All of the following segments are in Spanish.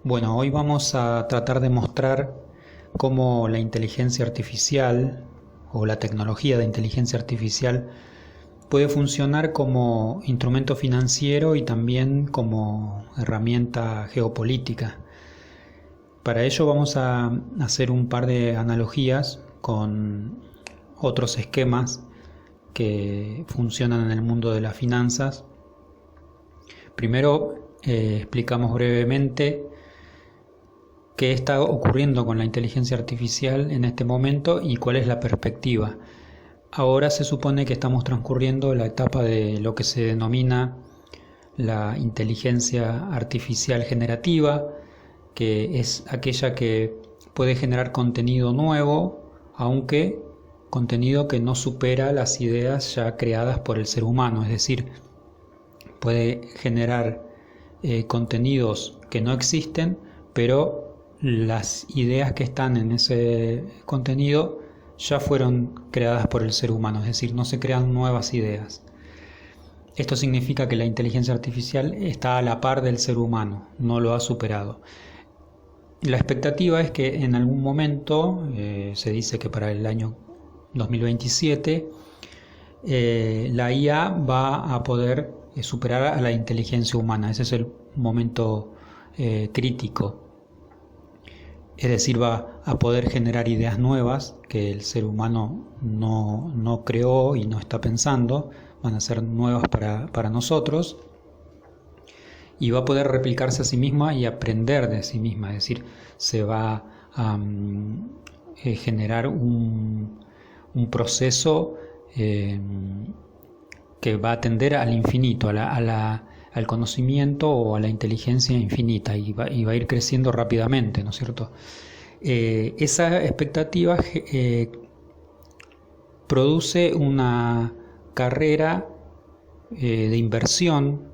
Bueno, hoy vamos a tratar de mostrar cómo la inteligencia artificial o la tecnología de inteligencia artificial puede funcionar como instrumento financiero y también como herramienta geopolítica. Para ello vamos a hacer un par de analogías con otros esquemas que funcionan en el mundo de las finanzas. Primero explicamos brevemente qué está ocurriendo con la inteligencia artificial en este momento y cuál es la perspectiva. Ahora se supone que estamos transcurriendo la etapa de lo que se denomina la inteligencia artificial generativa, que es aquella que puede generar contenido nuevo, aunque contenido que no supera las ideas ya creadas por el ser humano, es decir, puede generar contenidos que no existen, pero las ideas que están en ese contenido ya fueron creadas por el ser humano, es decir, no se crean nuevas ideas. Esto significa que la inteligencia artificial está a la par del ser humano, no lo ha superado. La expectativa es que en algún momento, se dice que para el año 2027, la IA va a poder superar a la inteligencia humana. Ese es el momento crítico. Es decir, va a poder generar ideas nuevas que el ser humano no creó y no está pensando, van a ser nuevas para nosotros, y va a poder replicarse a sí misma y aprender de sí misma, es decir, se va a generar un proceso que va a tender al infinito, al conocimiento o a la inteligencia infinita, y va a ir creciendo rápidamente, ¿no es cierto? Esa expectativa produce una carrera de inversión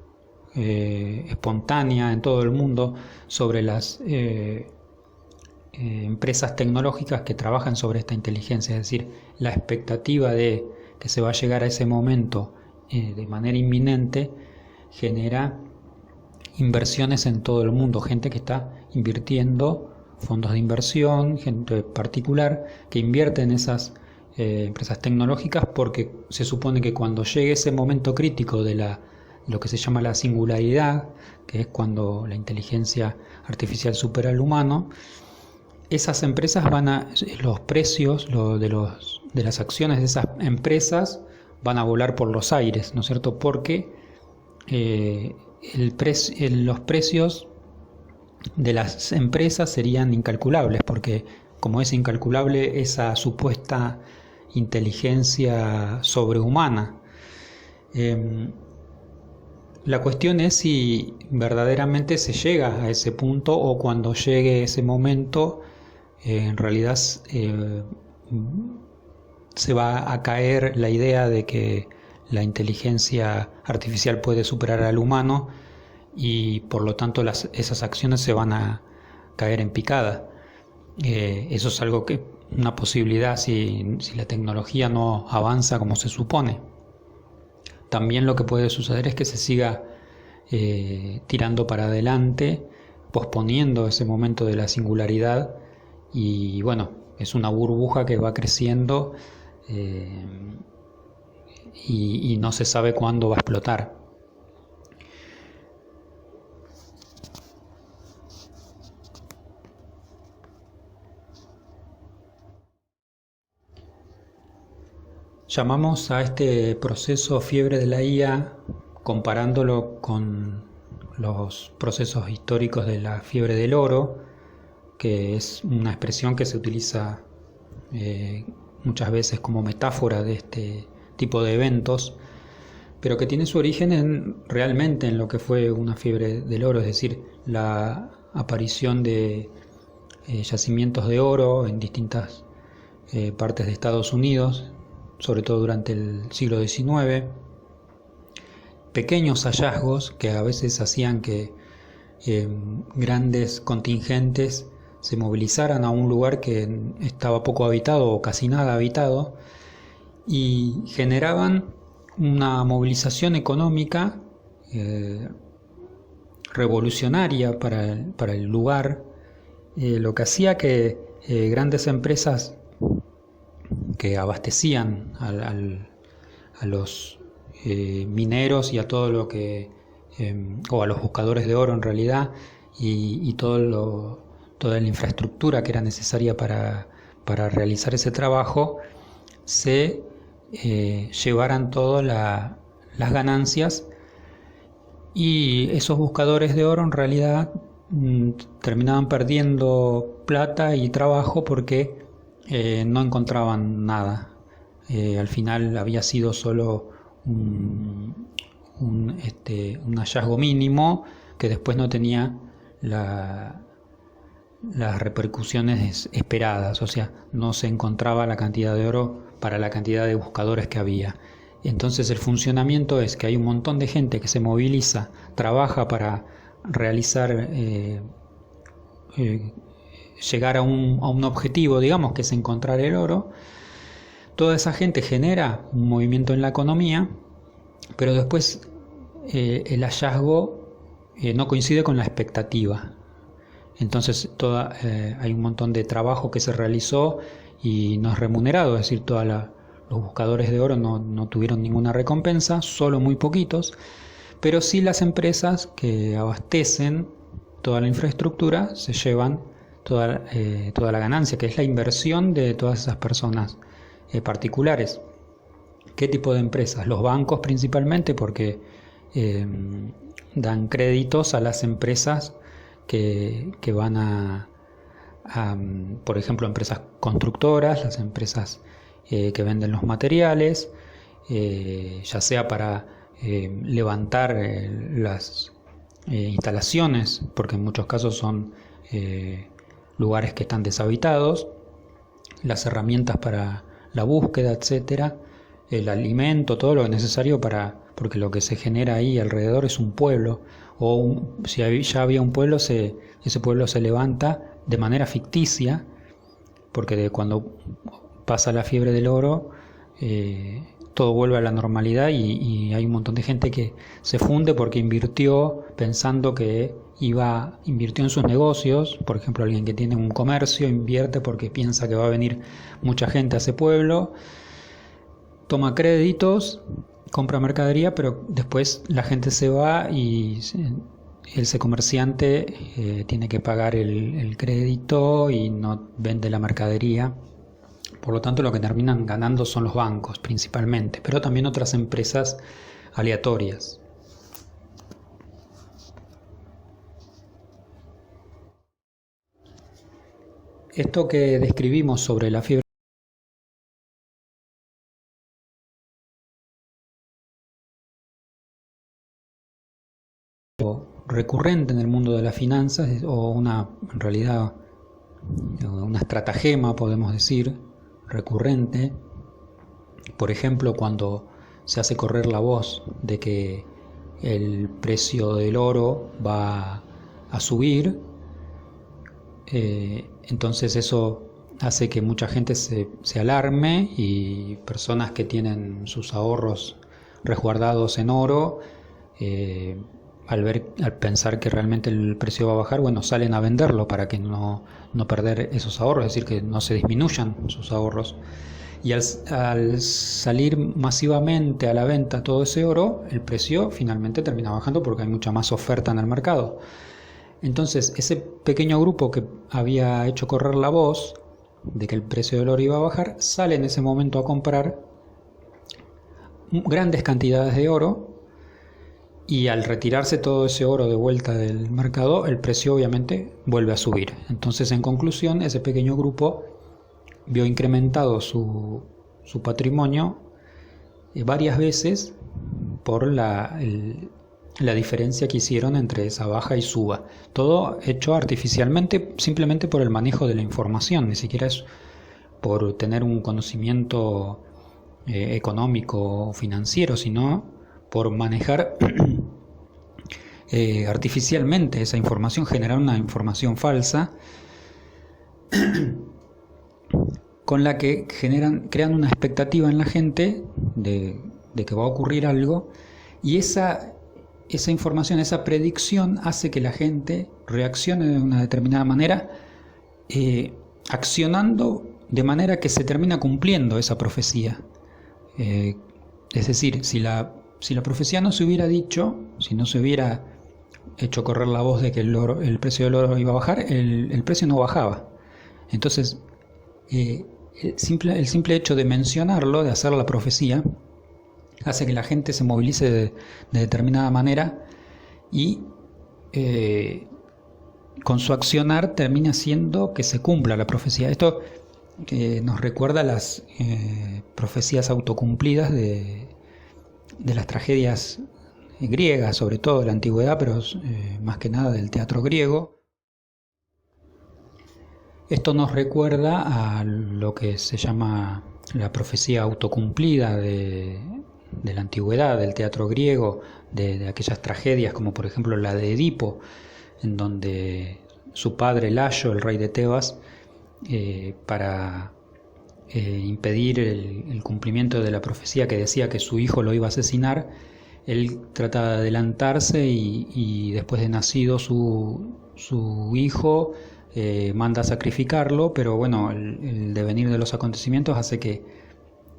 espontánea en todo el mundo sobre las empresas tecnológicas que trabajan sobre esta inteligencia, es decir, la expectativa de que se va a llegar a ese momento de manera inminente genera inversiones en todo el mundo, gente que está invirtiendo, fondos de inversión, gente particular que invierte en esas empresas tecnológicas, porque se supone que cuando llegue ese momento crítico de lo que se llama la singularidad, que es cuando la inteligencia artificial supera al humano, esas empresas los precios de las acciones de esas empresas van a volar por los aires, ¿no es cierto? Porque los precios de las empresas serían incalculables, porque como es incalculable esa supuesta inteligencia sobrehumana. La cuestión es si verdaderamente se llega a ese punto, o cuando llegue ese momento en realidad se va a caer la idea de que la inteligencia artificial puede superar al humano, y por lo tanto esas acciones se van a caer en picada. Eso es algo una posibilidad si la tecnología no avanza como se supone. También lo que puede suceder es que se siga tirando para adelante, posponiendo ese momento de la singularidad, y bueno, es una burbuja que va creciendo y no se sabe cuándo va a explotar. Llamamos a este proceso fiebre de la IA, comparándolo con los procesos históricos de la fiebre del oro, que es una expresión que se utiliza muchas veces como metáfora de este tipo de eventos, pero que tiene su origen realmente en lo que fue una fiebre del oro, es decir, la aparición de yacimientos de oro en distintas partes de Estados Unidos, sobre todo durante el siglo XIX, pequeños hallazgos que a veces hacían que grandes contingentes se movilizaran a un lugar que estaba poco habitado o casi nada habitado, y generaban una movilización económica revolucionaria para el lugar, lo que hacía que grandes empresas que abastecían a los mineros y a todo lo que, o a los buscadores de oro en realidad, y toda la infraestructura que era necesaria para realizar ese trabajo, se llevaran todas las ganancias, y esos buscadores de oro en realidad terminaban perdiendo plata y trabajo porque no encontraban nada. Al final había sido solo un hallazgo mínimo que después no tenía las repercusiones esperadas, o sea, no se encontraba la cantidad de oro para la cantidad de buscadores que había. Entonces el funcionamiento es que hay un montón de gente que se moviliza, trabaja para realizar, llegar a un objetivo, digamos, que es encontrar el oro. Toda esa gente genera un movimiento en la economía, pero después el hallazgo no coincide con la expectativa. Entonces hay un montón de trabajo que se realizó y no es remunerado, es decir, los buscadores de oro no tuvieron ninguna recompensa, solo muy poquitos, pero sí las empresas que abastecen toda la infraestructura se llevan toda la ganancia, que es la inversión de todas esas personas particulares. ¿Qué tipo de empresas? Los bancos principalmente, porque dan créditos a las empresas que van por ejemplo, empresas constructoras, las empresas que venden los materiales, ya sea para levantar las instalaciones, porque en muchos casos son lugares que están deshabitados, las herramientas para la búsqueda, etcétera, el alimento, todo lo necesario porque lo que se genera ahí alrededor es un pueblo, o si ya había un pueblo, ese pueblo se levanta de manera ficticia, porque cuando pasa la fiebre del oro, todo vuelve a la normalidad y hay un montón de gente que se funde porque invirtió pensando que invirtió en sus negocios. Por ejemplo, alguien que tiene un comercio invierte porque piensa que va a venir mucha gente a ese pueblo, toma créditos, compra mercadería, pero después la gente se va y ese comerciante tiene que pagar el crédito y no vende la mercadería. Por lo tanto, lo que terminan ganando son los bancos principalmente, pero también otras empresas aleatorias. Esto que describimos sobre la fiebre recurrente en el mundo de las finanzas, o en realidad una estratagema, podemos decir, recurrente. Por ejemplo, cuando se hace correr la voz de que el precio del oro va a subir, entonces eso hace que mucha gente se alarme, y personas que tienen sus ahorros resguardados en oro, al pensar que realmente el precio va a bajar, bueno, salen a venderlo para que no perder esos ahorros, es decir, que no se disminuyan sus ahorros. Y al salir masivamente a la venta todo ese oro, el precio finalmente termina bajando porque hay mucha más oferta en el mercado. Entonces, ese pequeño grupo que había hecho correr la voz de que el precio del oro iba a bajar, sale en ese momento a comprar grandes cantidades de oro, y al retirarse todo ese oro de vuelta del mercado, el precio obviamente vuelve a subir. Entonces, en conclusión, ese pequeño grupo vio incrementado su patrimonio varias veces por la diferencia que hicieron entre esa baja y suba. Todo hecho artificialmente, simplemente por el manejo de la información, ni siquiera es por tener un conocimiento económico o financiero, sino por manejar artificialmente esa información, generar una información falsa con la que crean una expectativa en la gente de que va a ocurrir algo, y esa esa información, esa predicción hace que la gente reaccione de una determinada manera, accionando de manera que se termina cumpliendo esa profecía. Es decir, si la profecía no se hubiera dicho, si no se hubiera hecho correr la voz de que el precio del oro iba a bajar, el precio no bajaba. Entonces, el simple hecho de mencionarlo, de hacer la profecía, hace que la gente se movilice de determinada manera y con su accionar termina haciendo que se cumpla la profecía. Esto nos recuerda las profecías autocumplidas de las tragedias griegas, sobre todo de la antigüedad, pero más que nada del teatro griego. Esto nos recuerda a lo que se llama la profecía autocumplida de la antigüedad, del teatro griego, de aquellas tragedias como por ejemplo la de Edipo, en donde su padre Layo, el rey de Tebas, para impedir el cumplimiento de la profecía que decía que su hijo lo iba a asesinar, él trata de adelantarse y después de nacido su hijo manda a sacrificarlo, pero bueno, el devenir de los acontecimientos hace que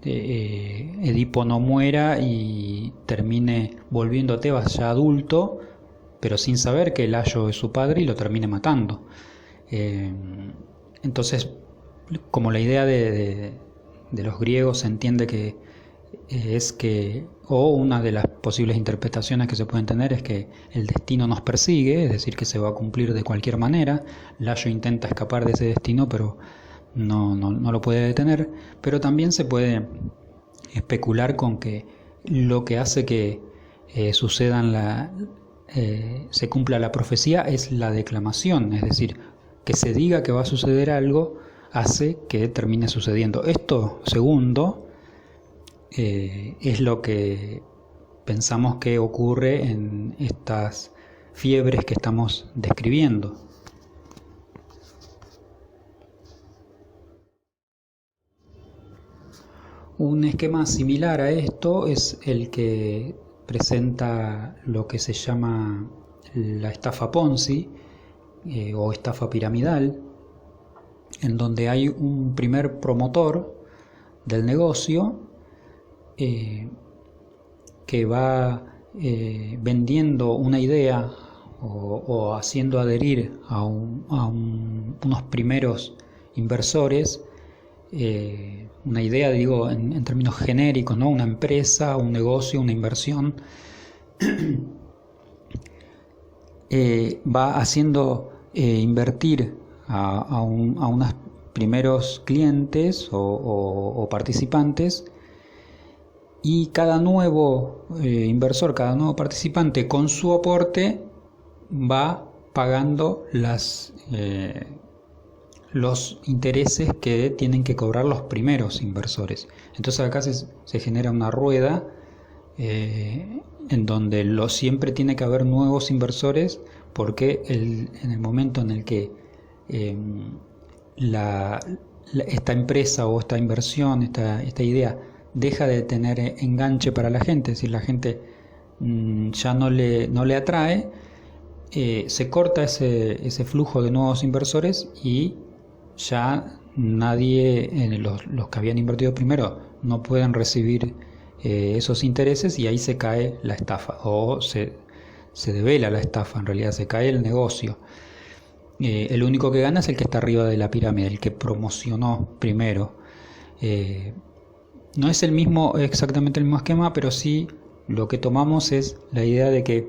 Edipo no muera y termine volviendo a Tebas ya adulto, pero sin saber que Layo es su padre, y lo termine matando. Entonces, como la idea de los griegos se entiende que o una de las posibles interpretaciones que se pueden tener es que el destino nos persigue, es decir, que se va a cumplir de cualquier manera. Layo intenta escapar de ese destino, pero no lo puede detener. Pero también se puede especular con que lo que hace que se cumpla la profecía es la declamación, es decir, que se diga que va a suceder algo hace que termine sucediendo. Esto segundo es lo que pensamos que ocurre en estas fiebres que estamos describiendo. Un esquema similar a esto es el que presenta lo que se llama la estafa Ponzi o estafa piramidal, en donde hay un primer promotor del negocio que va vendiendo una idea o haciendo adherir a unos primeros inversores, una idea, digo, en términos genéricos, ¿no? Una empresa, un negocio, una inversión, va haciendo invertir a unos primeros clientes o participantes, y cada nuevo inversor, cada nuevo participante con su aporte va pagando los intereses que tienen que cobrar los primeros inversores. Entonces acá se genera una rueda en donde siempre tiene que haber nuevos inversores, porque en el momento en el que esta empresa o esta inversión, esta idea deja de tener enganche para la gente, es decir, la gente ya no le atrae, se corta ese flujo de nuevos inversores y ya nadie, los que habían invertido primero, no pueden recibir esos intereses, y ahí se cae la estafa, o se devela la estafa, en realidad se cae el negocio. El único que gana es el que está arriba de la pirámide, el que promocionó primero. No es exactamente el mismo esquema, pero sí lo que tomamos es la idea de que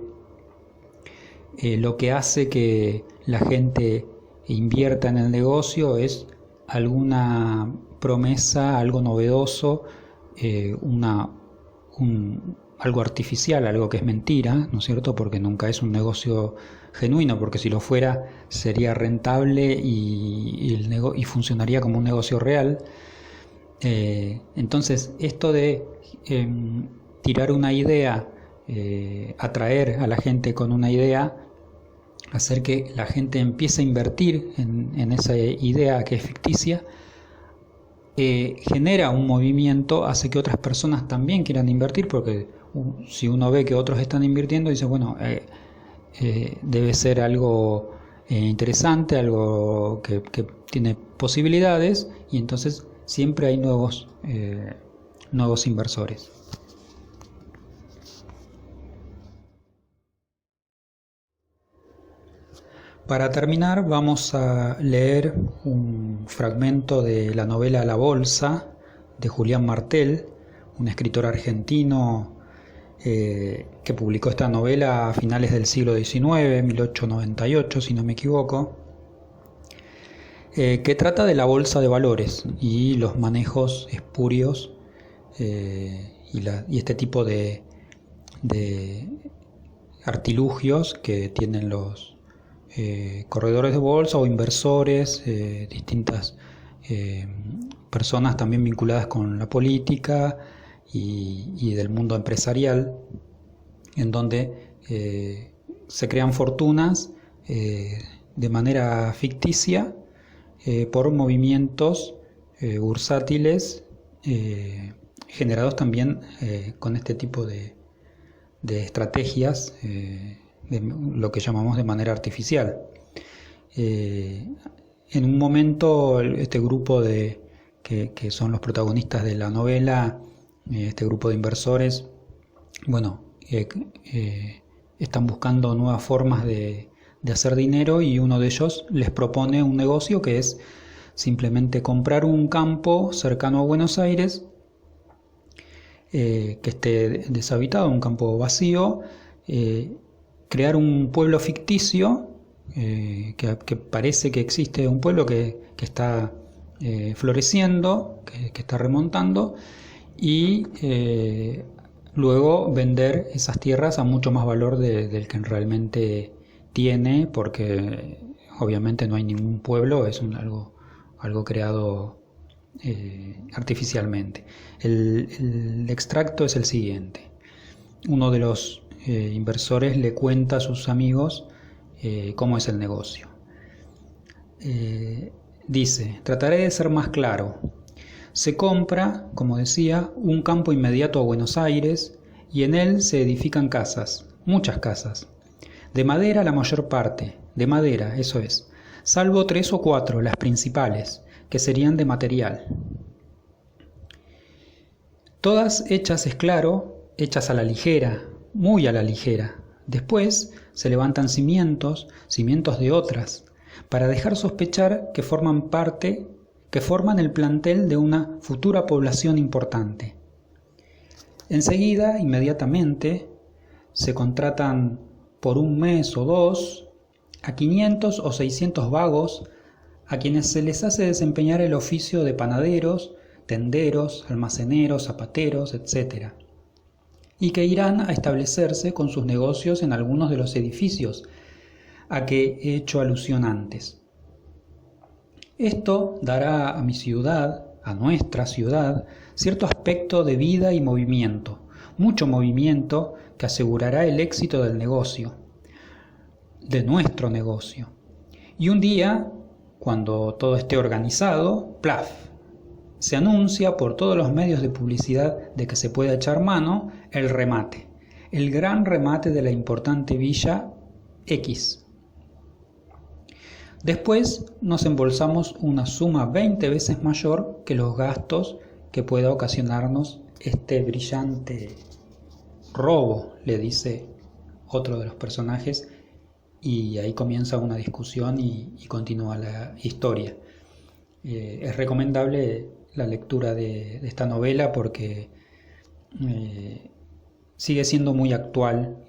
lo que hace que la gente invierta en el negocio es alguna promesa, algo novedoso, algo artificial, algo que es mentira, ¿no es cierto? Porque nunca es un negocio genuino, porque si lo fuera sería rentable y funcionaría como un negocio real. Entonces, esto de tirar una idea, atraer a la gente con una idea, hacer que la gente empiece a invertir en esa idea que es ficticia, genera un movimiento, hace que otras personas también quieran invertir, porque si uno ve que otros están invirtiendo, dice, bueno, debe ser algo interesante, algo que tiene posibilidades, y entonces siempre hay nuevos inversores. Para terminar, vamos a leer un fragmento de la novela La Bolsa de Julián Martel, un escritor argentino que publicó esta novela a finales del siglo XIX, 1898, si no me equivoco, que trata de la bolsa de valores y los manejos espurios y este tipo de artilugios que tienen los corredores de bolsa o inversores, distintas personas también vinculadas con la política y del mundo empresarial, en donde se crean fortunas de manera ficticia por movimientos bursátiles generados también con este tipo de estrategias, de lo que llamamos de manera artificial. En un momento este grupo que son los protagonistas de la novela, este grupo de inversores, están buscando nuevas formas de hacer dinero, y uno de ellos les propone un negocio que es simplemente comprar un campo cercano a Buenos Aires que esté deshabitado, un campo vacío, crear un pueblo ficticio, que parece que existe un pueblo que está floreciendo, que está remontando, y luego vender esas tierras a mucho más valor del que realmente tiene, porque obviamente no hay ningún pueblo, es algo creado artificialmente. El extracto es el siguiente. Uno de los inversores le cuenta a sus amigos cómo es el negocio. Dice: trataré de ser más claro. Se compra, como decía, un campo inmediato a Buenos Aires, y en él se edifican casas, muchas casas. De madera la mayor parte, de madera, eso es, salvo 3 o 4, las principales, que serían de material. Todas hechas, es claro, hechas a la ligera, muy a la ligera. Después se levantan cimientos de otras, para dejar sospechar que forman el plantel de una futura población importante. Enseguida, inmediatamente, se contratan por un mes o dos a 500 o 600 vagos, a quienes se les hace desempeñar el oficio de panaderos, tenderos, almaceneros, zapateros, etc., y que irán a establecerse con sus negocios en algunos de los edificios a que he hecho alusión antes. Esto dará a mi ciudad, a nuestra ciudad, cierto aspecto de vida y movimiento, mucho movimiento que asegurará el éxito del negocio, de nuestro negocio. Y un día, cuando todo esté organizado, ¡plaf!, se anuncia por todos los medios de publicidad de que se puede echar mano el remate, el gran remate de la importante villa X. Después nos embolsamos una suma 20 veces mayor que los gastos que pueda ocasionarnos este brillante robo, le dice otro de los personajes, y ahí comienza una discusión y continúa la historia. Es recomendable la lectura de esta novela porque sigue siendo muy actual,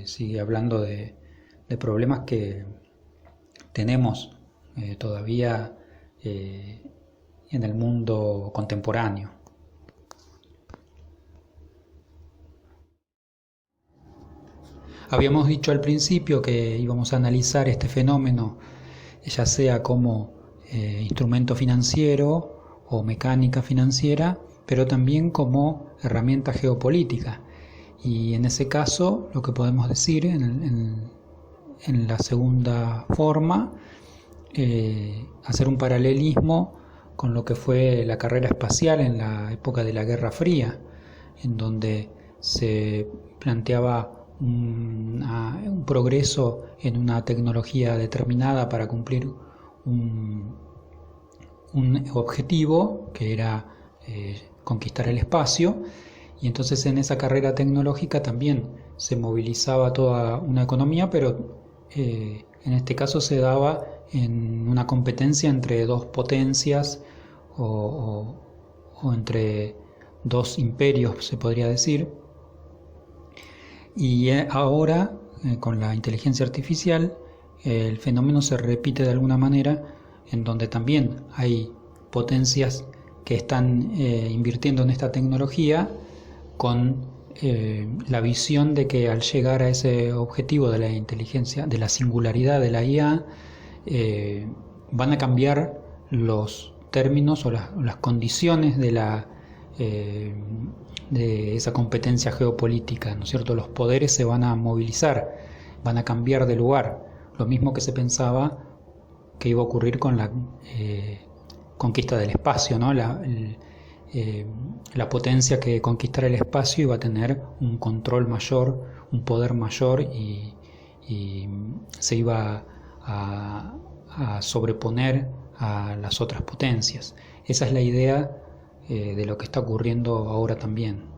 sigue hablando de problemas que tenemos todavía en el mundo contemporáneo. Habíamos dicho al principio que íbamos a analizar este fenómeno, ya sea como instrumento financiero o mecánica financiera, pero también como herramienta geopolítica. Y en ese caso, lo que podemos decir en la segunda forma, hacer un paralelismo con lo que fue la carrera espacial en la época de la Guerra Fría, en donde se planteaba un progreso en una tecnología determinada para cumplir un objetivo que era conquistar el espacio, y entonces en esa carrera tecnológica también se movilizaba toda una economía, pero en este caso se daba en una competencia entre dos potencias o entre dos imperios, se podría decir. Y ahora, con la inteligencia artificial, el fenómeno se repite de alguna manera, en donde también hay potencias que están invirtiendo en esta tecnología con la visión de que al llegar a ese objetivo de la inteligencia, de la singularidad de la IA, van a cambiar los términos o las condiciones de esa competencia geopolítica, ¿no es cierto? Los poderes se van a movilizar, van a cambiar de lugar, lo mismo que se pensaba que iba a ocurrir con la conquista del espacio, ¿no? La potencia que conquistara el espacio iba a tener un control mayor, un poder mayor, y se iba a sobreponer a las otras potencias. Esa es la idea de lo que está ocurriendo ahora también.